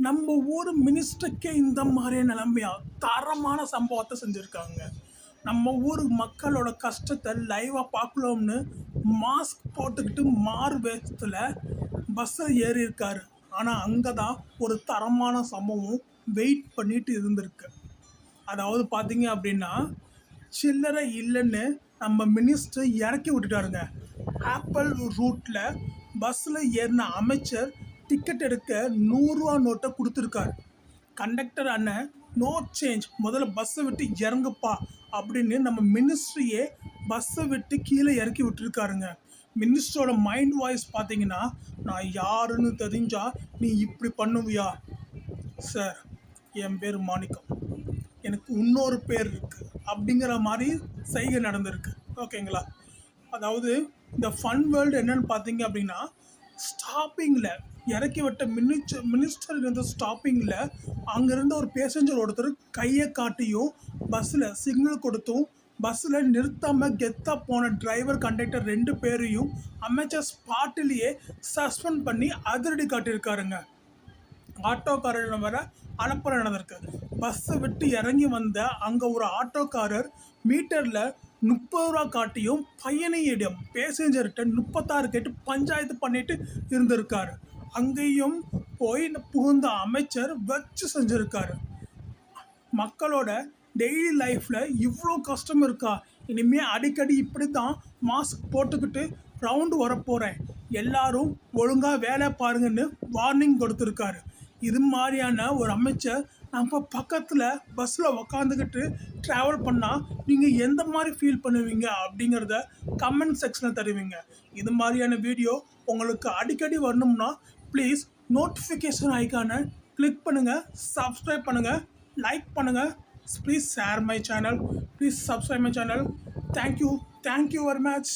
நம்ம ஊர் மினிஸ்டருக்கே இந்த மாதிரியான நிலைமையா தரமான சம்பவத்தை செஞ்சுருக்காங்க. நம்ம ஊர் மக்களோட கஷ்டத்தை லைவாக பார்க்கலாம்னு மாஸ்க் போட்டுக்கிட்டு மாறு வேஷத்தில் பஸ்ஸில் ஏறி இருக்காரு. ஆனால் அங்கே தான் ஒரு தரமான சம்பவம் வெயிட் பண்ணிட்டு இருந்திருக்கு. அதாவது பார்த்தீங்க அப்படின்னா, சில்லறை இல்லைன்னு நம்ம மினிஸ்டர் இறக்கி விட்டுட்டாருங்க. ஆப்பிள் ரூட்டில் பஸ்ஸில் ஏறின அமைச்சர் டிக்கெட் எடுக்க 100 ரூபா நோட்டை கொடுத்துருக்காரு. கண்டக்டர் அண்ணன் நோ சேஞ்ச், முதல்ல பஸ்ஸை விட்டு இறங்குப்பா அப்படின்னு நம்ம மினிஸ்ட்ரியே பஸ்ஸை விட்டு கீழே இறக்கி விட்டுருக்காருங்க. மினிஸ்டரோட மைண்ட் வாய்ஸ் பார்த்தீங்கன்னா, நான் யாருன்னு தெரிஞ்சா நீ இப்படி பண்ணுவியா? சார், என் பேர் மாணிக்கம், எனக்கு இன்னொரு பேர் இருக்குது அப்படிங்கிற மாதிரி செய்கை நடந்திருக்கு. ஓகேங்களா? அதாவது இந்த ஃபன் வேர்ல்டு என்னன்னு பார்த்தீங்க அப்படின்னா, ஸ்டாப்பிங்கில் இறக்கி விட்ட மினிஸ்டர் இருந்த ஸ்டாப்பிங்கில் அங்கேருந்து ஒரு பேசஞ்சர் ஒருத்தர் கையை காட்டியும் பஸ்ஸில் சிக்னல் கொடுத்தும் பஸ்ஸில் நிறுத்தாமல் கெத்தாக போன டிரைவர் கண்டக்டர் 2 பேரையும் அமைச்சர் ஸ்பாட்டிலேயே சஸ்பெண்ட் பண்ணி அதிரடி காட்டியிருக்காருங்க. ஆட்டோக்காரர் வர அனுப்புற நடந்திருக்கு. பஸ்ஸை விட்டு இறங்கி வந்த அங்கே ஒரு ஆட்டோக்காரர் மீட்டரில் 30 ரூபா காட்டியும் பையனையிடம் பேசஞ்சர்கிட்ட 36 கேட்டு பஞ்சாயத்து பண்ணிட்டு இருந்திருக்காரு. அங்கேயும் போய் புகுந்த அமைச்சர் வச்சு செஞ்சுருக்காரு. மக்களோட டெய்லி லைஃப்பில் இவ்வளோ கஷ்டம் இருக்கா? இனிமேல் அடிக்கடி இப்படி தான் மாஸ்க் போட்டுக்கிட்டு ரவுண்டு வரப்போகிறேன், எல்லாரும் ஒழுங்காக வேலை பாருங்கன்னு வார்னிங் கொடுத்துருக்காரு. இது மாதிரியான ஒரு அமைச்சர் நம்ம பக்கத்தில் பஸ்ஸில் உக்காந்துக்கிட்டு ட்ராவல் பண்ணால் நீங்கள் எந்த மாதிரி ஃபீல் பண்ணுவீங்க அப்படிங்கிறத கமெண்ட் செக்ஷனில் தருவீங்க. இது மாதிரியான வீடியோ உங்களுக்கு அடிக்கடி வரணும்னா ப்ளீஸ் நோட்டிஃபிகேஷன் ஐக்கானை கிளிக் பண்ணுங்கள், சப்ஸ்கிரைப் பண்ணுங்கள், லைக் பண்ணுங்கள். Please share my channel, please subscribe my channel. Thank you very much.